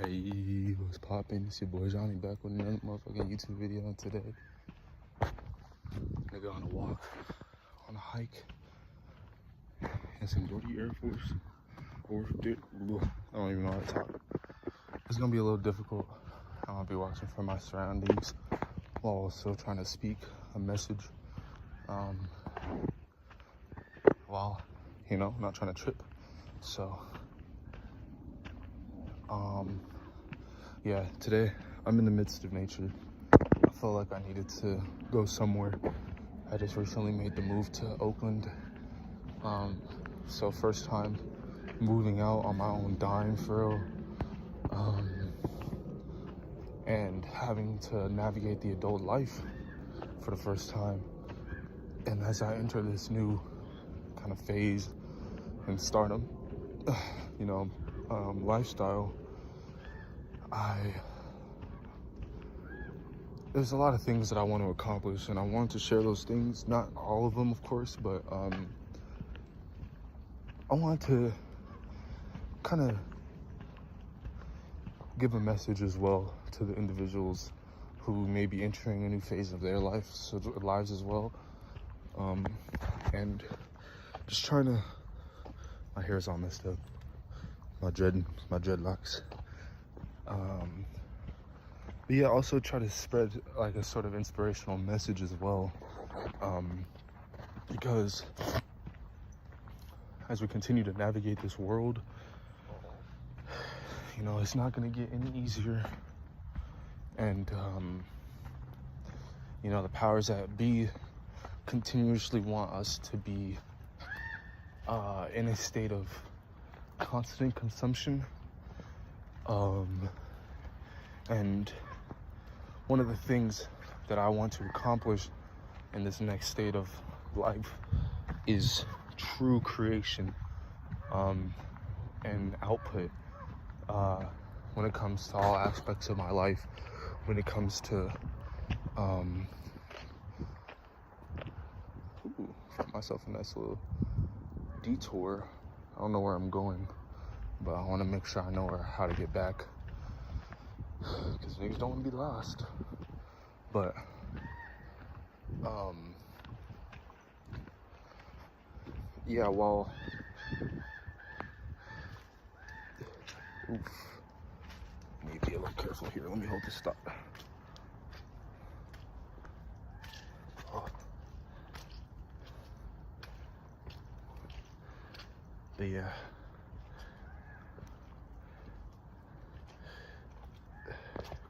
Hey, what's poppin'? It's your boy Johnny back with another motherfucking YouTube video today. Nigga on a walk, on a hike, in some dirty Air Force. I don't even know how to talk. It's gonna be a little difficult. I'm gonna be watching for my surroundings while also trying to speak a message. While, not trying to trip. So, yeah, today I'm in the midst of nature. I felt like I needed to go somewhere. I just recently made the move to Oakland. So first time moving out on my own dime for real. And having to navigate the adult life for the first time. And as I enter this new kind of phase in stardom, lifestyle, there's a lot of things that I want to accomplish, and I want to share those things. Not all of them, of course, but I want to kind of give a message as well to the individuals who may be entering a new phase of their lives as well. And just trying to, my hair's all messed up, my dreadlocks. But yeah, also try to spread like a sort of inspirational message as well, because as we continue to navigate this world, it's not going to get any easier. And the powers that be continuously want us to be in a state of constant consumption. And one of the things that I want to accomplish in this next state of life is true creation and output when it comes to all aspects of my life. When it comes to found myself a nice little detour. I don't know where I'm going, but I want to make sure I know how to get back, because niggas don't want to be lost. But yeah, well, need to be a little careful here. Let me hold this stop.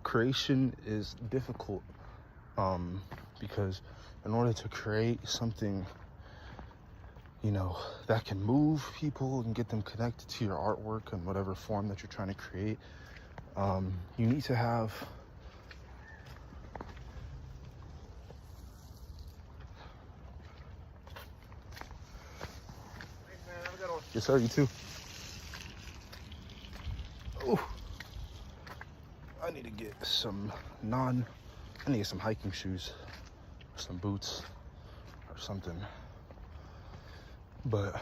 Creation is difficult because in order to create something that can move people and get them connected to your artwork in whatever form that you're trying to create, you need to have yes sir, you too. Oh, I need to get some hiking shoes, some boots or something. But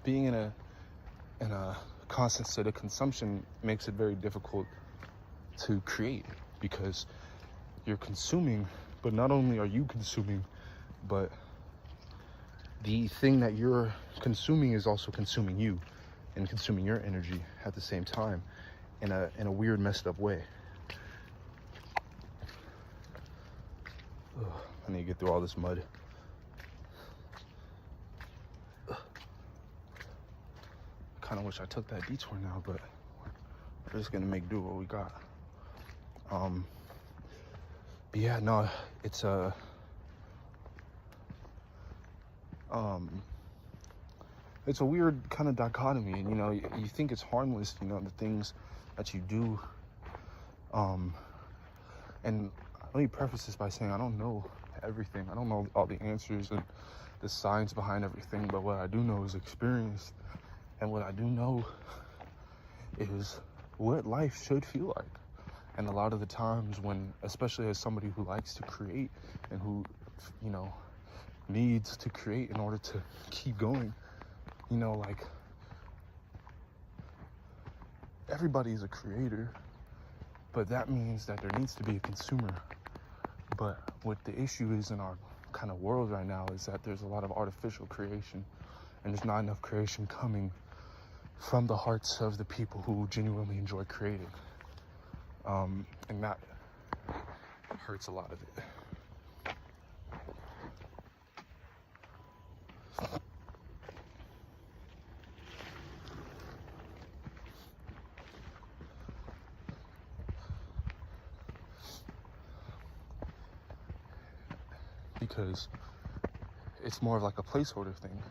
being in a constant state of consumption makes it very difficult to create, because you're consuming, but not only are you consuming, but the thing that you're consuming is also consuming you and consuming your energy at the same time in a weird, messed up way. Ugh, I need to get through all this mud. Kind of wish I took that detour now, but we're just gonna make do what we got. But yeah, no, it's it's a weird kind of dichotomy, and you think it's harmless, the things that you do. And let me preface this by saying I don't know everything. I don't know all the answers and the science behind everything, but what I do know is experience. And what I do know is what life should feel like. And a lot of the times when, especially as somebody who likes to create and who, needs to create in order to keep going, everybody is a creator, but that means that there needs to be a consumer. But what the issue is in our kind of world right now is that there's a lot of artificial creation, and there's not enough creation coming from the hearts of the people who genuinely enjoy creating. And that hurts a lot of it. Because it's more of like a placeholder thing.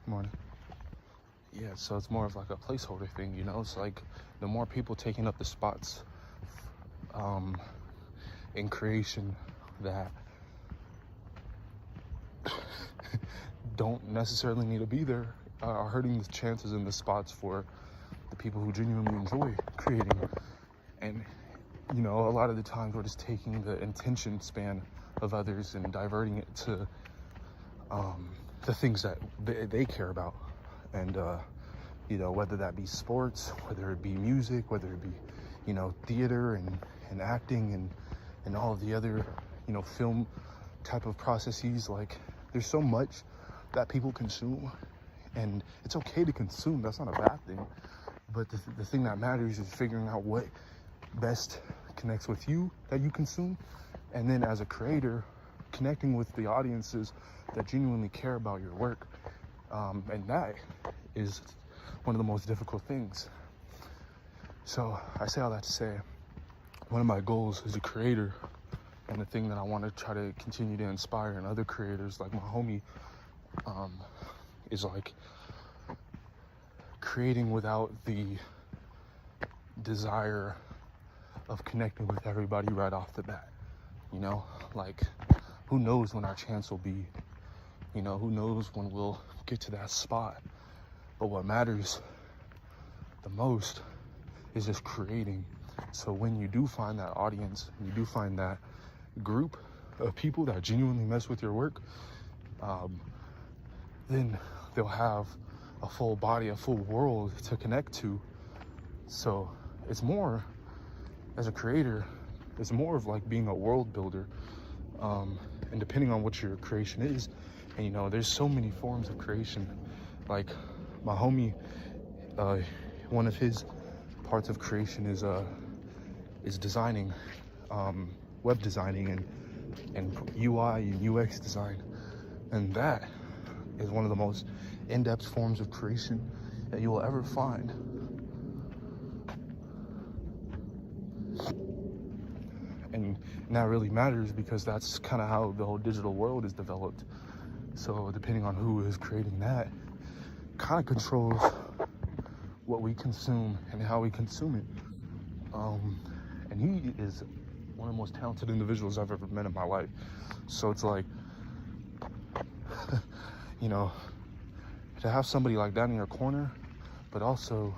Morning. Yeah, so it's more of like a placeholder thing, you know? It's like the more people taking up the spots in creation that don't necessarily need to be there are hurting the chances and the spots for the people who genuinely enjoy creating. And, you know, a lot of the times we're just taking the attention span of others and diverting it to the things that they care about. And, you know, whether that be sports, whether it be music, whether it be, you know, theater and acting and all of the other, you know, film type of processes. Like, there's so much that people consume, and it's okay to consume. That's not a bad thing. But the thing that matters is figuring out what best connects with you that you consume, and then as a creator, connecting with the audiences that genuinely care about your work. And that is one of the most difficult things. So I say all that to say, one of my goals as a creator, and the thing that I want to try to continue to inspire in other creators like my homie, is like creating without the desire of connecting with everybody right off the bat. You know, like, who knows when our chance will be, you know, who knows when we'll get to that spot. But what matters the most is just creating. So when you do find that audience, you do find that group of people that genuinely mess with your work, then they'll have a full body, a full world to connect to. So it's more, as a creator, it's more of like being a world builder. And depending on what your creation is, and you know, there's so many forms of creation. Like my homie, one of his parts of creation is designing, web designing and UI and UX design. And that is one of the most in-depth forms of creation that you will ever find. And that really matters because that's kind of how the whole digital world is developed. So depending on who is creating that, kind of controls what we consume and how we consume it. And he is one of the most talented individuals I've ever met in my life. So it's like, you know, to have somebody like that in your corner, but also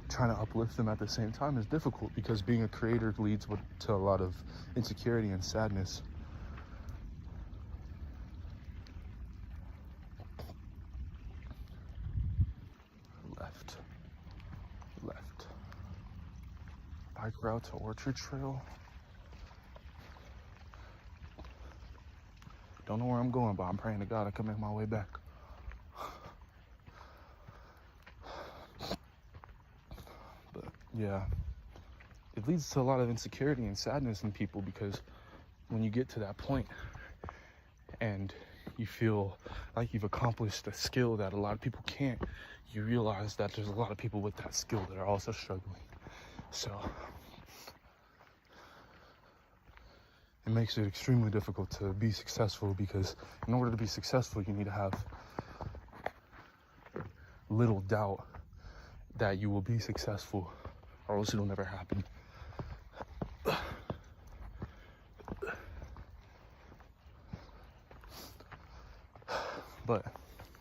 trying to uplift them at the same time is difficult, because being a creator leads to a lot of insecurity and sadness. Left. Bike route to Orchard Trail. Don't know where I'm going, but I'm praying to God I can make my way back. But yeah, it leads to a lot of insecurity and sadness in people, because when you get to that point and you feel like you've accomplished a skill that a lot of people can't, you realize that there's a lot of people with that skill that are also struggling. So it makes it extremely difficult to be successful, because in order to be successful, you need to have little doubt that you will be successful, or else it'll never happen. But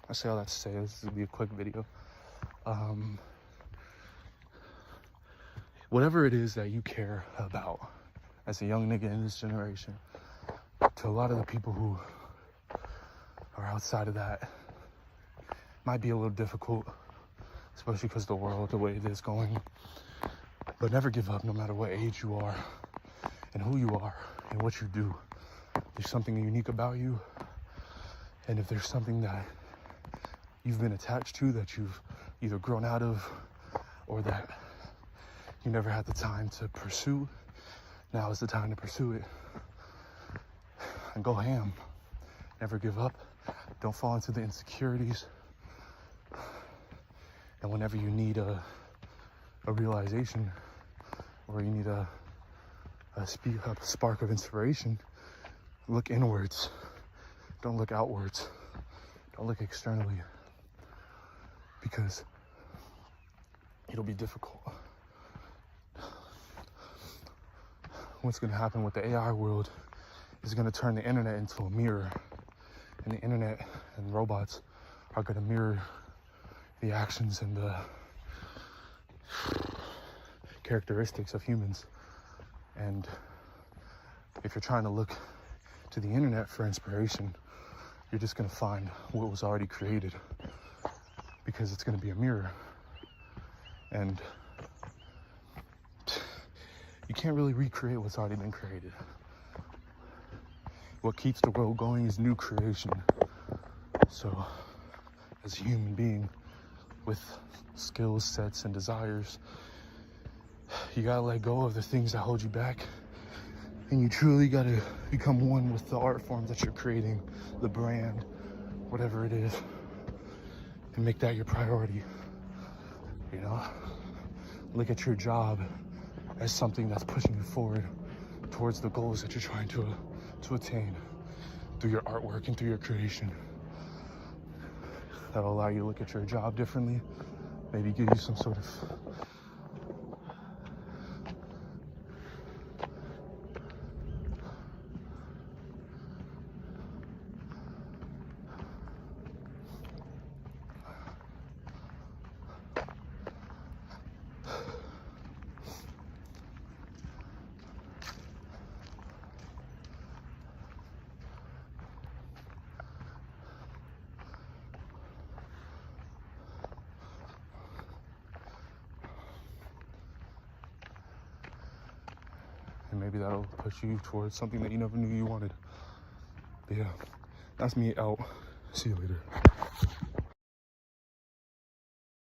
I say all that to say this will be a quick video. Whatever it is that you care about, as a young nigga in this generation, to a lot of the people who are outside of that, might be a little difficult, especially because the world, the way it is going. But never give up, no matter what age you are and who you are and what you do. There's something unique about you. And if there's something that you've been attached to that you've either grown out of or that you never had the time to pursue, now is the time to pursue it. And go ham. Never give up. Don't fall into the insecurities. And whenever you need a realization, or you need a spark of inspiration, look inwards. Don't look outwards. Don't look externally. Because it'll be difficult. What's going to happen with the AI world is going to turn the internet into a mirror. And the internet and robots are going to mirror the actions and the characteristics of humans. And if you're trying to look to the internet for inspiration, you're just going to find what was already created, because it's going to be a mirror. And you can't really recreate what's already been created. What keeps the world going is new creation. So, as a human being with skills, sets, and desires, you gotta let go of the things that hold you back, and you truly gotta become one with the art form that you're creating, the brand, whatever it is, and make that your priority. You know, look at your job as something that's pushing you forward towards the goals that you're trying to attain through your artwork and through your creation. That'll allow you to look at your job differently, maybe give you some sort of and maybe that'll push you towards something that you never knew you wanted. But yeah, that's me out. See you later.